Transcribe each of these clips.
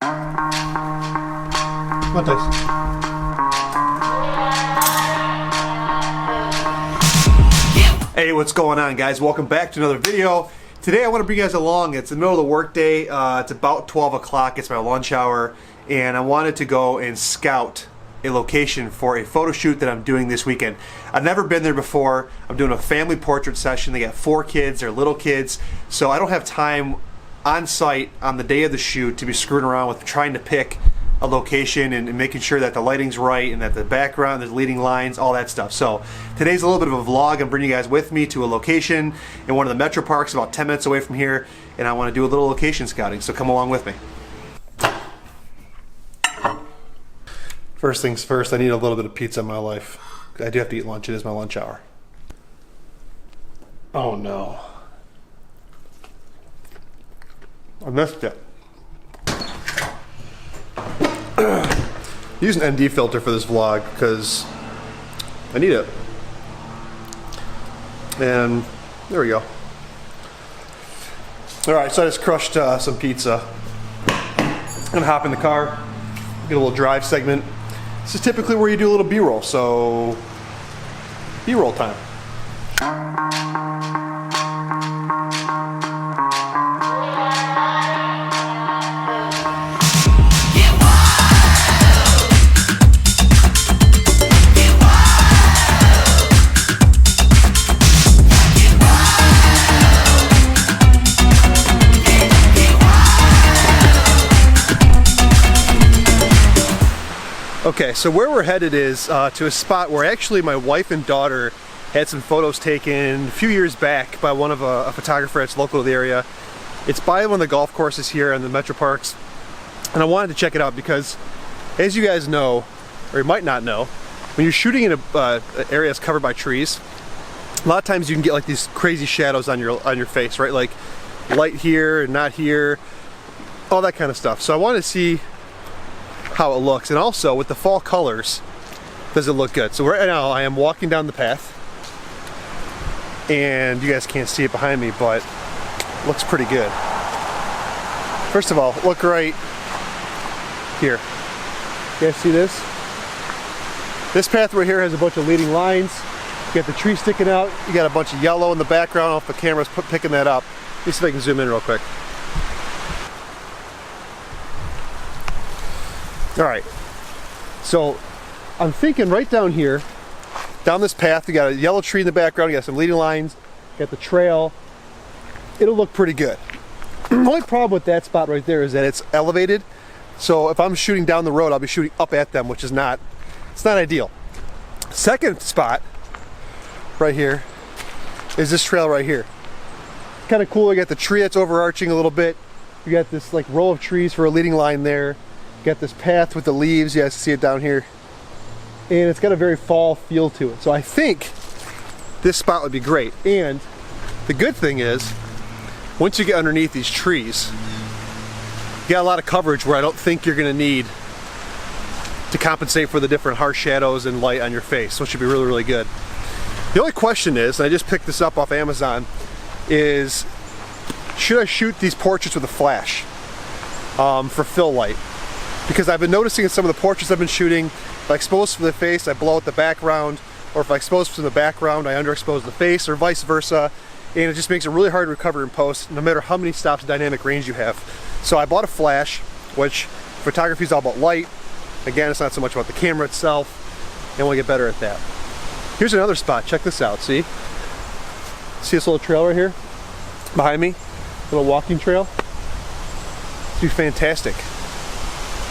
Come on, Tyson. Hey, what's going on, guys? Welcome back to another video. Today I want to bring you guys along. It's the middle of the workday. It's about 12 o'clock. It's my lunch hour, and I wanted to go and scout a location for a photo shoot that I'm doing this weekend. I've never been there before. I'm doing a family portrait session. They got 4 kids. They're little kids, so I don't have time on site on the day of the shoot to be screwing around with trying to pick a location and making sure that the lighting's right and that the background, there's leading lines, all that stuff. So today's a little bit of a vlog. I'm bringing you guys with me to a location in one of the metro parks about 10 minutes away from here, and I want to do a little location scouting, so come along with me. First things first, I need a little bit of pizza in my life. I do have to eat lunch. It is my lunch hour. Oh no. I missed it. Use an ND filter for this vlog because I need it. And there we go. Alright, so I just crushed some pizza. I'm gonna hop in the car, get a little drive segment. This is typically where you do a little B-roll, so B-roll time. Okay, so where we're headed is to a spot where actually my wife and daughter had some photos taken a few years back by one of a photographer that's local to the area. It's by one of the golf courses here in the metro parks, and I wanted to check it out because, as you guys know, or you might not know, when you're shooting in an area that's covered by trees, a lot of times you can get like these crazy shadows on your face, right? Like light here and not here, all that kind of stuff. So I wanted to see how it looks, and also with the fall colors, does it look good? So right now I am walking down the path, and you guys can't see it behind me, but it looks pretty good. First of all, look right here. You guys see this? This path right here has a bunch of leading lines. You got the tree sticking out. You got a bunch of yellow in the background. I don't know if the camera's picking that up. Let me see if I can zoom in real quick. Alright, so I'm thinking right down here, down this path, you got a yellow tree in the background, you got some leading lines, you got the trail. It'll look pretty good. The only problem with that spot right there is that it's elevated, so if I'm shooting down the road, I'll be shooting up at them, which is not ideal. Second spot, right here, is this trail right here. Kind of cool. You got the tree that's overarching a little bit. You got this like row of trees for a leading line there. Got this path with the leaves, you guys see it down here, and it's got a very fall feel to it. So I think this spot would be great. And the good thing is, once you get underneath these trees, you got a lot of coverage where I don't think you're gonna need to compensate for the different harsh shadows and light on your face, so it should be really, really good. The only question is, and I just picked this up off Amazon, is should I shoot these portraits with a flash for fill light? Because I've been noticing in some of the portraits I've been shooting, if I expose from the face, I blow out the background, or if I expose from the background, I underexpose the face, or vice versa, and it just makes it really hard to recover in post, no matter how many stops of dynamic range you have. So I bought a flash, which photography is all about light. Again, it's not so much about the camera itself, and we'll get better at that. Here's another spot, check this out, see? See this little trail right here? Behind me? Little walking trail? It's be fantastic.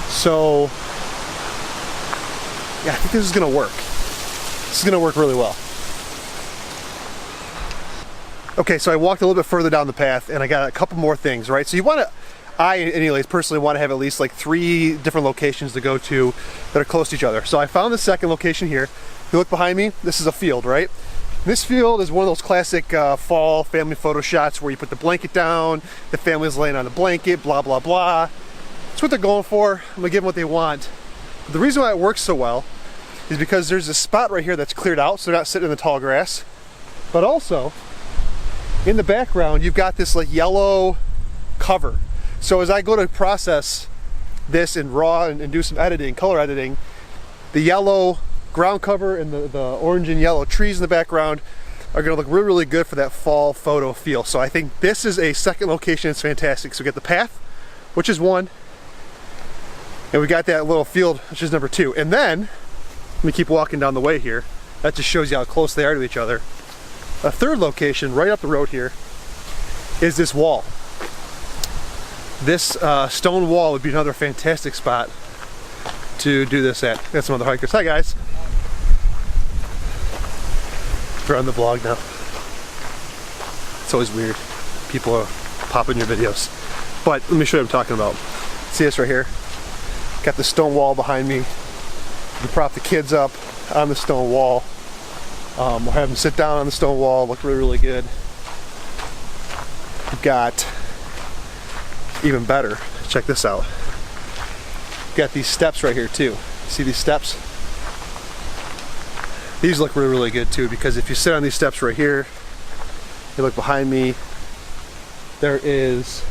So, yeah, I think this is gonna work. This is gonna work really well. Okay, so I walked a little bit further down the path, and I got a couple more things, right? So you wanna, I anyways personally want to have at least like 3 different locations to go to that are close to each other. So I found the second location here. If you look behind me, this is a field, right? This field is one of those classic fall family photo shots where you put the blanket down, the family's laying on the blanket, blah, blah, blah. That's what they're going for. I'm gonna give them what they want. But the reason why it works so well is because there's a spot right here that's cleared out, so they're not sitting in the tall grass. But also, in the background, you've got this like yellow cover. So as I go to process this in RAW and do some editing, color editing, the yellow ground cover and the orange and yellow trees in the background are gonna look really, really good for that fall photo feel. So I think this is a second location. It's fantastic. So we got the path, which is 1, and we got that little field, which is number 2. And then, let me keep walking down the way here. That just shows you how close they are to each other. A third location, right up the road here, is this wall. This stone wall would be another fantastic spot to do this at. Got some other hikers. Hi guys. We're on the vlog now. It's always weird. People are popping your videos. But let me show you what I'm talking about. See this right here? Got the stone wall behind me. You can prop the kids up on the stone wall. We'll have them sit down on the stone wall, look really, really good. We've got, even better, check this out. We've got these steps right here too. See these steps? These look really, really good too, because if you sit on these steps right here, you look behind me, there is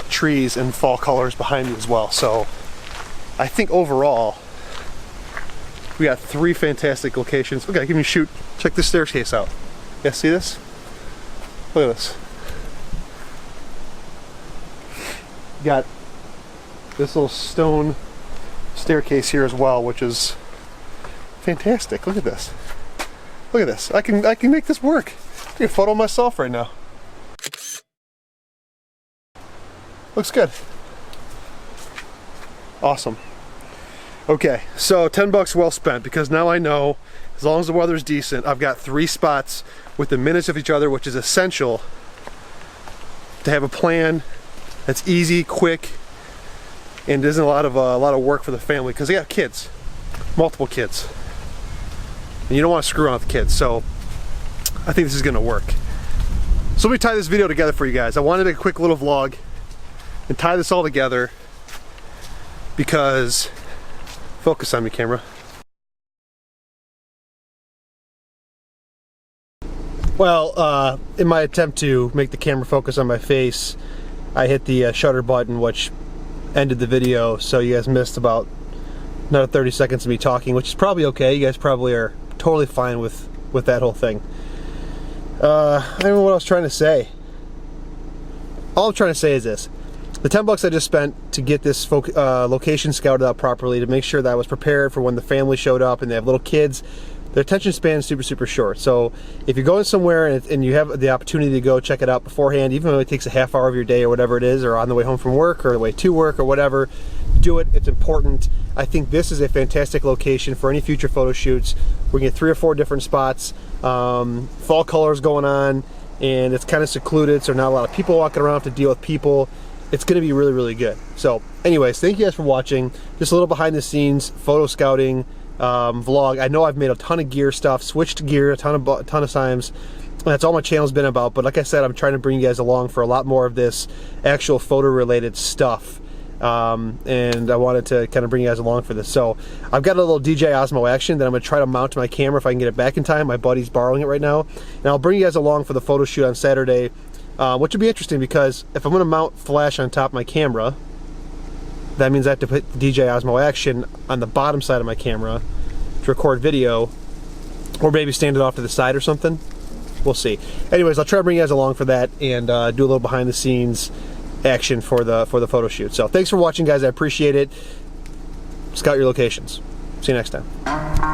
trees and fall colors behind me as well. So I think overall, we got 3 fantastic locations. Okay, give me a shoot. Check this staircase out. Yeah, see this? Look at this. Got this little stone staircase here as well, which is fantastic. Look at this. Look at this. I can make this work. I'm taking a photo of myself right now. Looks good. Awesome. Okay, so 10 bucks well spent, because now I know as long as the weather's decent, I've got 3 spots within minutes of each other, which is essential to have a plan that's easy, quick, and isn't a lot of work for the family, because they got kids, multiple kids, and you don't want to screw around with the kids. So I think this is going to work. So let me tie this video together for you guys. I wanted to make a quick little vlog and tie this all together because, focus on me, camera. Well, in my attempt to make the camera focus on my face, I hit the shutter button, which ended the video, so you guys missed about another 30 seconds of me talking, which is probably okay. You guys probably are totally fine with that whole thing. I don't know what I was trying to say. All I'm trying to say is this. The 10 bucks I just spent to get this location scouted out properly, to make sure that I was prepared for when the family showed up and they have little kids, their attention span is super, super short. So if you're going somewhere and you have the opportunity to go check it out beforehand, even though it takes a half hour of your day or whatever it is, or on the way home from work or the way to work or whatever, do it. It's important. I think this is a fantastic location for any future photo shoots. We can get 3 or 4 different spots, fall colors going on, and it's kind of secluded, so not a lot of people walking around, have to deal with people. It's going to be really, really good. So anyways, thank you guys for watching. Just a little behind the scenes photo scouting vlog. I know I've made a ton of gear stuff, switched gear a ton of times. That's all my channel's been about. But like I said, I'm trying to bring you guys along for a lot more of this actual photo related stuff. And I wanted to kind of bring you guys along for this. So I've got a little DJI Osmo Action that I'm going to try to mount to my camera if I can get it back in time. My buddy's borrowing it right now. And I'll bring you guys along for the photo shoot on Saturday. Which would be interesting, because if I'm going to mount flash on top of my camera, that means I have to put the DJI Osmo Action on the bottom side of my camera to record video, or maybe stand it off to the side or something. We'll see. Anyways, I'll try to bring you guys along for that and do a little behind the scenes action for the photo shoot. So thanks for watching, guys. I appreciate it. Scout your locations. See you next time.